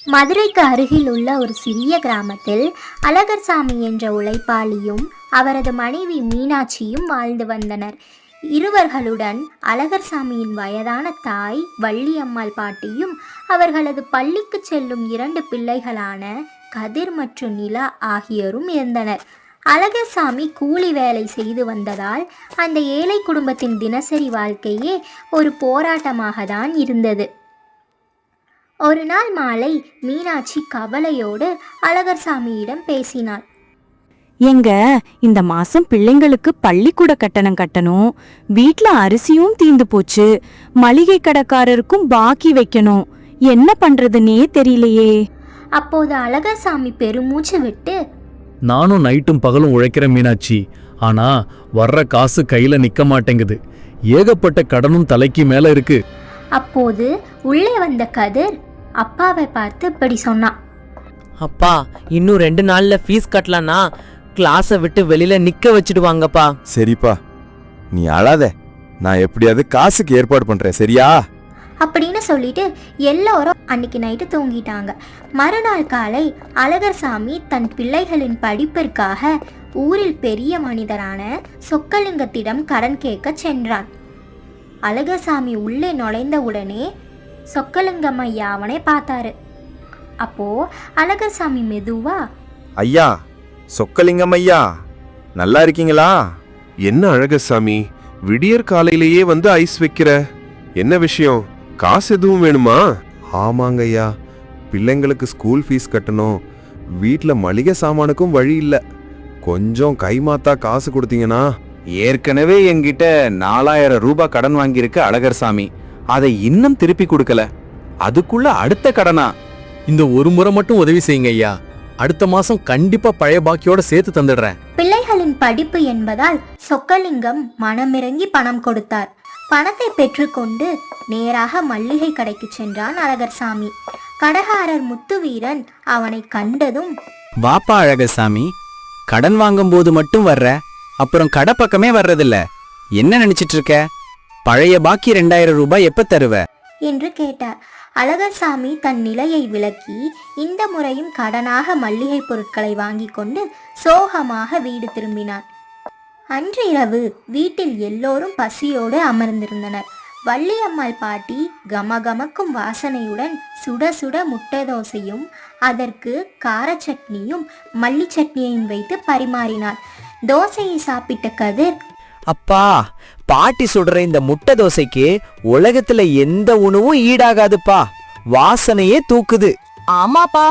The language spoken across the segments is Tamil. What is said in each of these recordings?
மதுரைக்கு அருகில் உள்ள ஒரு சிறிய கிராமத்தில் அழகர்சாமி என்ற உழைப்பாளியும் அவரது மனைவி மீனாட்சியும் வாழ்ந்து வந்தனர். இருவர்களுடன் அழகர்சாமியின் வயதான தாய் வள்ளியம்மாள் பாட்டியும் அவர்களது பள்ளிக்கு செல்லும் 2 பிள்ளைகளான கதிர் மற்றும் நிலா ஆகியோரும் இருந்தனர். அழகர்சாமி கூலி வேலை செய்து வந்ததால் அந்த ஏழை குடும்பத்தின் தினசரி வாழ்க்கையே ஒரு போராட்டமாக தான் இருந்தது. ஒரு நாள் மாலை மீனாட்சி கவலையோடு அழகர்சாமியிடம் பேசினாள். எங்க இந்த மாசம் பிள்ளைங்களுக்கு பள்ளிக்கூட கட்டணம் கட்டணும், வீட்ல அரிசியும் தீந்து போச்சு, மளிகை கடைக்காரருக்கும் பாக்கி வைக்கணும், என்ன பண்றதுன்னே தெரியலையே. அப்போது அழகர்சாமி பெருமூச்சு விட்டு, நானும் நைட்டும் பகலும் உழைக்கிறேன் மீனாட்சி, ஆனா வர்ற காசு கையில நிக்க மாட்டேங்குது, ஏகப்பட்ட கடனும் தலைக்கு மேல இருக்கு. அப்போது உள்ளே வந்த கதிர் அப்பாவை பார்த்து இப்படி சொன்னான். அப்பா, இன்னும் 2 நாள்ல ஃபீஸ் கட்டலன்னா கிளாஸை விட்டு வெளியில நிக்க வச்சிடுவாங்கப்பா. சரிப்பா, நீ அழாத, நான் எப்படியாவது காசுக்கு ஏற்பாடு பண்றேன், சரியா? அப்படின்னு சொல்லிட்டு எல்லோரும் அன்னைக்கு நைட்டு தூங்கிட்டாங்க. மறுநாள் காலை அழகர்சாமி தன் பிள்ளைகளின் படிப்பிற்காக ஊரில் பெரிய மனிதரான சொக்கலிங்கத்திடம் கடன் கேட்க சென்றான். அழகர்சாமி உள்ளே நுழைந்த உடனே சொக்கலிங்கம் ஐயா அவனை பார்த்தாரு. அப்போ அழகர்சாமி மெதுவா, ஐயா, சொக்கலிங்கம் ஐயா, நல்லா இருக்கீங்களா? என்ன அழகர்சாமி, விடியற் காலையிலேயே வந்து ஐஸ் வைக்கிற, என்ன விஷயம்? காசு எதுவும் வேணுமா? ஆமாங்க ஐயா, பிள்ளைங்களுக்கு ஸ்கூல் ஃபீஸ் கட்டணும், வீட்டில் மளிகை சாமானுக்கும் வழி இல்லை, கொஞ்சம் கைமாத்தா காசு கொடுத்தீங்கன்னா. ஏற்கனவே என்கிட்ட 4000 ரூபாய் கடன் வாங்கியிருக்கு அழகர்சாமி, அதை இன்னும் திருப்பி கொடுக்கல, அதுக்குள்ள அடுத்த கடனா? இந்த ஒரு முறை மட்டும் உதவி செய்யுங்க ஐயா, அடுத்த மாசம் கண்டிப்பா பழைய பாக்கியோட சேர்த்து தந்துடுறேன். பிள்ளைகளின் படிப்பு என்பதால் சொக்கலிங்கம் மனமிறங்கி பணம் கொடுத்தார். பணத்தை பெற்றுக்கொண்டு நேராக மல்லிகை கடைக்கு சென்றான் அழகர்சாமி. கடைக்காரர் முத்துவீரன் அவனை கண்டதும், வாப்பா அழகர்சாமி, கடன் வாங்கும் போது மட்டும் வர்ற, அப்புறம் கடை பக்கமே வர்றதில்ல, என்ன நினைச்சிட்டு இருக்க? பழைய பாக்கி 2000 ரூபாய் எப்ப தருவ என்று கேட்டார். அழகர்சாமி தன் நிலையை விளக்கி இந்த முறையும் கடனாக மல்லிகை பொருட்களை வாங்கி கொண்டு சோகமாக வீடு திரும்பினான். அன்று இரவு வீட்டில் எல்லோரும் பசியோடு அமர்ந்திருந்தனர். வள்ளியம்மாள் பாட்டி கமகமக்கும் வாசனையுடன் சுட சுட முட்டை தோசையும் அதற்கு கார சட்னியும் மல்லி சட்னியையும் வைத்து பரிமாறினாள். தோசையை சாப்பிட்ட கதிர், அப்பா, பாட்டி சுடுற இந்த முட்டை தோசைக்கு உலகத்துல எந்த உணவும் ஈடாகாதுப்பா, வாசனையே தூக்குது. ஆமாப்பா,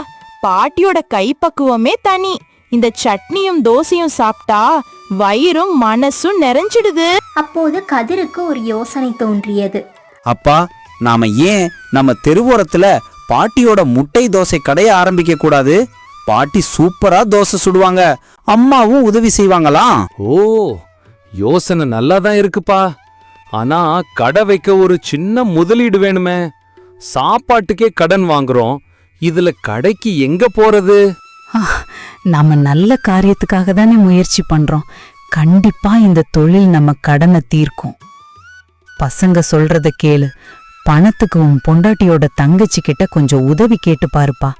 பாட்டியோட கைப்பக்குவமே தனி. இந்த சட்னியும் தோசையும் சாப்பிட்டா வயிறும் மனசும் நிறைஞ்சிடுது. அப்போது கதிருக்கு ஒரு யோசனை தோன்றியது. அப்பா, நாம ஏன் நம்ம தெருவோரத்துல பாட்டியோட முட்டை தோசை கடைய ஆரம்பிக்க கூடாது? பாட்டி சூப்பரா தோசை சுடுவாங்க, அம்மாவும் உதவி செய்வாங்களாம். ஓ, யோசனை நல்லா தான் இருக்குப்பா, ஆனா கடை வைக்க ஒரு சின்ன முதலீடு வேணுமே. சாப்பாட்டுக்கே கடன் வாங்குறோம், இதுல கடைக்கு எங்க போறது? நாம நல்ல காரியத்துக்காக தானே முயற்சி பண்றோம். கண்டிப்பா இந்த தொழில் நம்ம கடனை தீர்க்கும். பசங்க சொல்றத கேளு. பணத்துக்கு உன் பொண்டாட்டியோட தங்கச்சி கிட்ட கொஞ்சம் உதவி கேட்டு பாருப்பா.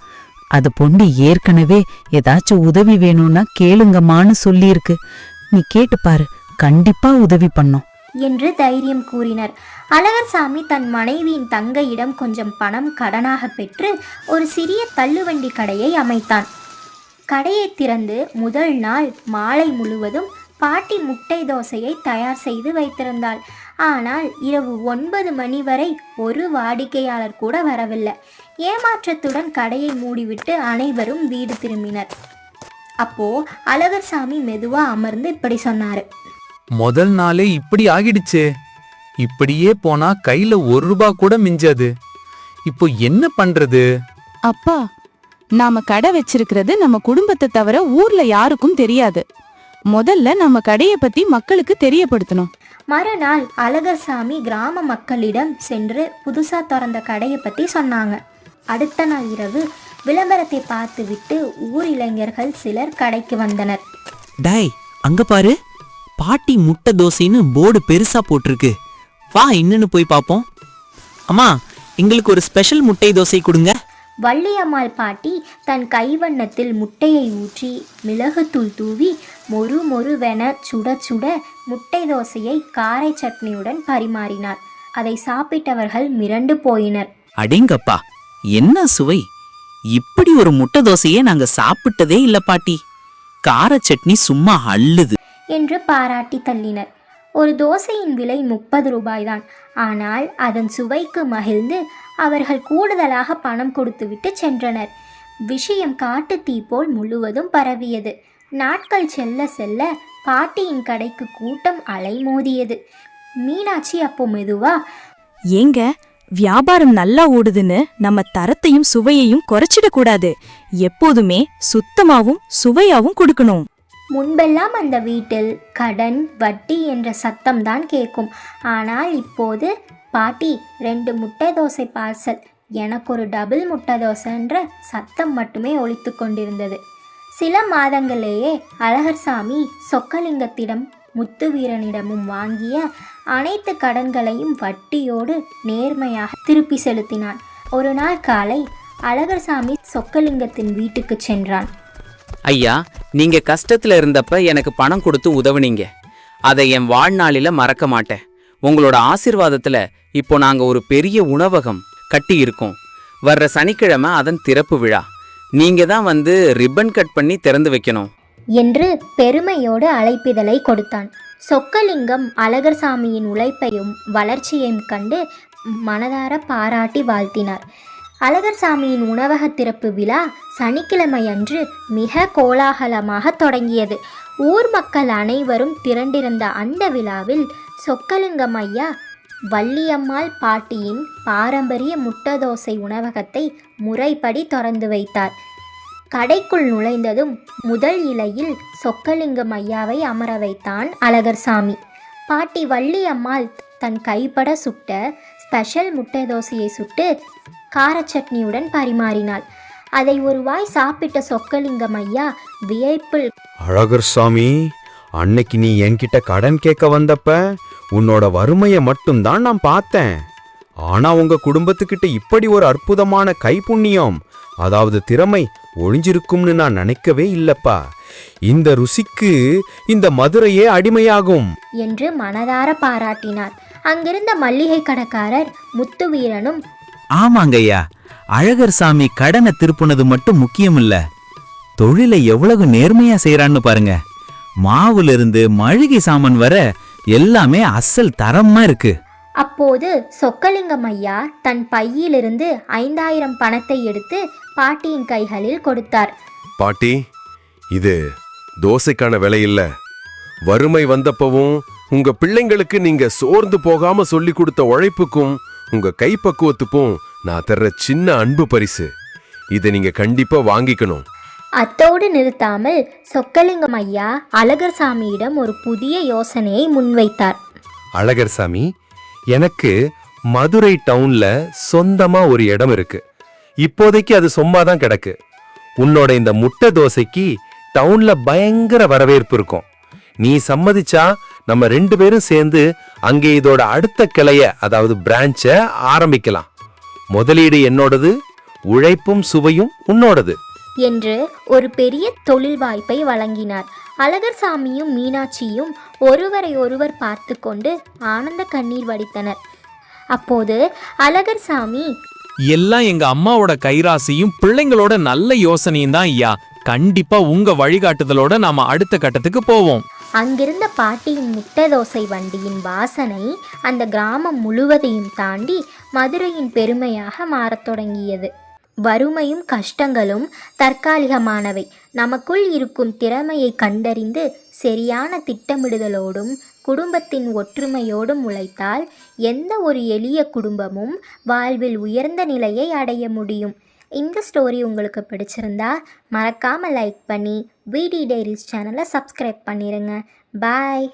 அது பொண்டி ஏற்கனவே ஏதாச்சும் உதவி வேணும்னா கேளுங்கம்மான்னு சொல்லியிருக்கு. நீ கேட்டு பாரு, கண்டிப்பா உதவி பண்ணும் என்று தைரியம் கூறினர். அழகர்சாமி தன் மனைவியின் தங்கையிடம் கொஞ்சம் பணம் கடனாக பெற்று ஒரு சிறிய தள்ளுவண்டி கடையை அமைத்தான். கடையை திறந்து முதல் நாள் மாலை முழுவதும் பாட்டி முட்டை தோசையை தயார் செய்து வைத்திருந்தாள். ஆனால் இரவு 9 மணி வரை ஒரு வாடிக்கையாளர் கூட வரவில்லை. ஏமாற்றத்துடன் கடையை மூடிவிட்டு அனைவரும் வீடு திரும்பினர். அப்போ அழகர்சாமி மெதுவா அமர்ந்து இப்படி சொன்னாரு. முதல் நாளே இப்படி ஆகிடுச்சே, இப்படியே போனா கையில 1 ரூபாய் கூட மிஞ்சாது, இப்போ என்ன பண்றது? அப்பா, நாம கடை வச்சிருக்கிறது நம்ம குடும்பத்தை தவிர ஊர்ல யாருக்கும் தெரியாது. முதல்ல நம்ம கடையை பத்தி மக்களுக்கு தெரியப்படுத்தணும். மறுநாள் அழகர்சாமி கிராம மக்களிடம் சென்று புதுசா திறந்த கடையை பத்தி சொன்னாங்க. அடுத்த நாள் இரவு விளம்பரத்தை பார்த்துவிட்டு ஊர் இளைஞர்கள் சிலர் கடைக்கு வந்தனர். டேய், அங்க பாரு, பாட்டி முட்டை தோசைன்னு போர்டு பெருசா போட்டிருக்கு, வா இன்னுன்னு போய் பாப்போம். அம்மா, எங்களுக்கு ஒரு ஸ்பெஷல் முட்டை தோசை கொடுங்க. வள்ளியம்மாள் பாட்டி தன் கைவண்ணத்தில் முட்டையை ஊற்றி மிளகுத்தூள் தூவி மொறு மொறுவென சுட சுட முட்டை தோசையை காரை சட்னியுடன் பரிமாறினார். அதை சாப்பிட்டவர்கள் மிரண்டு போயினர். அடேங்கப்பா, என்ன சுவை! இப்படி ஒரு முட்டை தோசையே நாங்க சாப்பிட்டதே இல்ல பாட்டி. கார சட்னி சும்மா அள்ளுது என்று பாராட்டி தள்ளினர். ஒரு தோசையின் விலை 30 ரூபாய்தான். ஆனால் அதன் சுவைக்கு மகிழ்ந்து அவர்கள் கூடுதலாக பணம் கொடுத்துவிட்டு சென்றனர். விஷயம் காட்டு தீ போல் முழுவதும் பரவியது. நாட்கள் செல்ல செல்ல பாட்டியின் கடைக்கு கூட்டம் அலைமோதியது. மீனாட்சி அப்போ மெதுவா, ஏங்க, வியாபாரம் நல்லா ஓடுதுன்னு நம்ம தரத்தையும் சுவையையும் குறைச்சிடக்கூடாது. எப்போதுமே சுத்தமாவும் சுவையாவும் கொடுக்கணும். முன்பெல்லாம் அந்த வீட்டில் கடன் வட்டி என்ற சத்தம்தான் கேட்கும். ஆனால் இப்போது, பாட்டி 2 முட்டை தோசை பார்சல், எனக்கு ஒரு டபுள் முட்டை தோசைன்ற சத்தம் மட்டுமே ஒலித்து கொண்டிருந்தது. சில மாதங்களேயே அழகர்சாமி சொக்கலிங்கத்திடம் முத்துவீரனிடமும் வாங்கிய அனைத்து கடன்களையும் வட்டியோடு நேர்மையாக திருப்பி செலுத்தினான். ஒரு நாள் காலை அழகர்சாமி சொக்கலிங்கத்தின் வீட்டுக்கு சென்றான். ஐயா, நீங்க கஷ்டத்துல இருந்தப்ப எனக்கு பணம் கொடுத்து உதவுனீங்க. அதை என் வாழ்நாளில மறக்க மாட்டேன். உங்களோட ஆசீர்வாதத்துல இப்போ நாங்க ஒரு பெரிய உணவகம் கட்டி இருக்கோம். வர்ற சனிக்கிழமை அதன் திறப்பு விழா. நீங்க தான் வந்து ரிப்பன் கட் பண்ணி திறந்து வைக்கணும் என்று பெருமையோடு அழைப்பிதழை கொடுத்தான். சொக்கலிங்கம் அழகர்சாமியின் உழைப்பையும் வளர்ச்சியையும் கண்டு மனதார பாராட்டி வாழ்த்தினார். அழகர்சாமியின் உணவக திறப்பு விழா சனிக்கிழமை அன்று மிக கோலாகலமாக தொடங்கியது. ஊர் மக்கள் அனைவரும் திரண்டிருந்த அந்த விழாவில் சொக்கலிங்கம் ஐயா வள்ளியம்மாள் பாட்டியின் பாரம்பரிய முட்டை தோசை உணவகத்தை முறைப்படி திறந்து வைத்தார். கடைக்குள் நுழைந்ததும் முதல் இலையில் சொக்கலிங்கம் ஐயாவை அமர வைத்தான் அழகர்சாமி. பாட்டி வள்ளியம்மாள் தன் கைப்பட சுட்ட ஸ்பெஷல் முட்டை தோசையை சுட்டு கார சட்னியுடன் பரிமாறினாள். அதை ஒரு வாய் சாப்பிட்ட சொக்கலிங்கம் ஐயா வியப்பில், அழகர் சாமி, அன்னைக்கு நீ என்கிட்ட கடன் கேட்க வந்தப்ப உன்னோட வறுமையை மட்டும்தான் நான் பார்த்தேன். ஆனா உங்க குடும்பத்துக்கிட்ட இப்படி ஒரு அற்புதமான கைப்புண்ணியம், அதாவது திறமை ஒழிஞ்சிருக்கும்னு நான் நினைக்கவே இல்லப்பா. இந்த ருசிக்கு இந்த மதுரையே அடிமையாகும் என்று மனதார பாராட்டினார். அங்கிருந்த மல்லிகை கடைக்காரர் முத்துவீரனும், ஆமாங்கய்யா, அழகர் சாமி கடனை திருப்புனது மட்டும் முக்கியம் இல்ல, தொழிலை எவ்வளவு நேர்மையா செய்யறான்னு பாருங்க. மாவுல இருந்து மளிகை சாமான் வர எல்லாமே அசல் தரமா இருக்கு. அப்போது சொக்கலிங்கம் ஐயா தன் பையிலிருந்து 5000 பணத்தை எடுத்து பாட்டியின் கைகளில் கொடுத்தார். பாட்டி, இது தோசைக்கான விலை இல்ல. வறுமை வந்தப்பவும் உங்க பிள்ளைங்களுக்கு நீங்க சோர்ந்து போகாம சொல்லி கொடுத்த உழைப்புக்கும் உங்க கைப்பக்குவத்துக்கும் நான் தர்ற சின்ன அன்பு பரிசு. இதை நீங்க கண்டிப்பா வாங்கிக்கணும். அத்தோடு நிறுத்தாமல் சொக்கலிங்கம் ஐயா அழகர்சாமியிடம் ஒரு புதிய யோசனையை முன்வைத்தார். அழகர்சாமி, எனக்கு மதுரை டவுன்ல சொந்தமா ஒரு இடம் இருக்கு. இப்போதைக்கு அது சும்மாதான் கிடக்கு. உன்னோட இந்த முட்டை தோசைக்கு டவுன்ல பயங்கர வரவேற்பு இருக்கும். நீ சம்மதிச்சா நம்ம 2 பேரும் சேர்ந்து அங்கே இதோட அடுத்த கிளைய, அதாவது பிரான்ச்ச ஆரம்பிக்கலாம். முதலீடு என்னோடது, உழைப்பும் சுவையும் உன்னோடது என்று ஒரு பெரிய தொழில் வாய்ப்பை வழங்கினார். அழகர்சாமியும் மீனாட்சியும் ஒருவரை ஒருவர் பார்த்து கொண்டு ஆனந்த கண்ணீர் வடித்தனர். அப்போது அழகர்சாமி, எல்லாம் எங்க அம்மாவோட கைராசியும் பிள்ளைங்களோட நல்ல யோசனையும் தான் ஐயா. கண்டிப்பா உங்க வழிகாட்டுதலோட நாம அடுத்த கட்டத்துக்கு போவோம். அங்கிருந்த பாட்டியின் முட்டை தோசை வண்டியின் வாசனை அந்த கிராமம் முழுவதையும் தாண்டி மதுரையின் பெருமையாக மாறத் தொடங்கியது. வறுமையும் கஷ்டங்களும் தற்காலிகமானவை. நமக்குள் இருக்கும் திறமையை கண்டறிந்து சரியான திட்டமிடுதலோடும் குடும்பத்தின் ஒற்றுமையோடும் உழைத்தால் எந்த ஒரு எளிய குடும்பமும் வாழ்வில் உயர்ந்த நிலையை அடைய முடியும். இந்த ஸ்டோரி உங்களுக்கு பிடிச்சிருந்தா மறக்காமல் லைக் பண்ணி விடி டைரிஸ் சேனலை சப்ஸ்கிரைப் பண்ணிடுங்க. பாய்.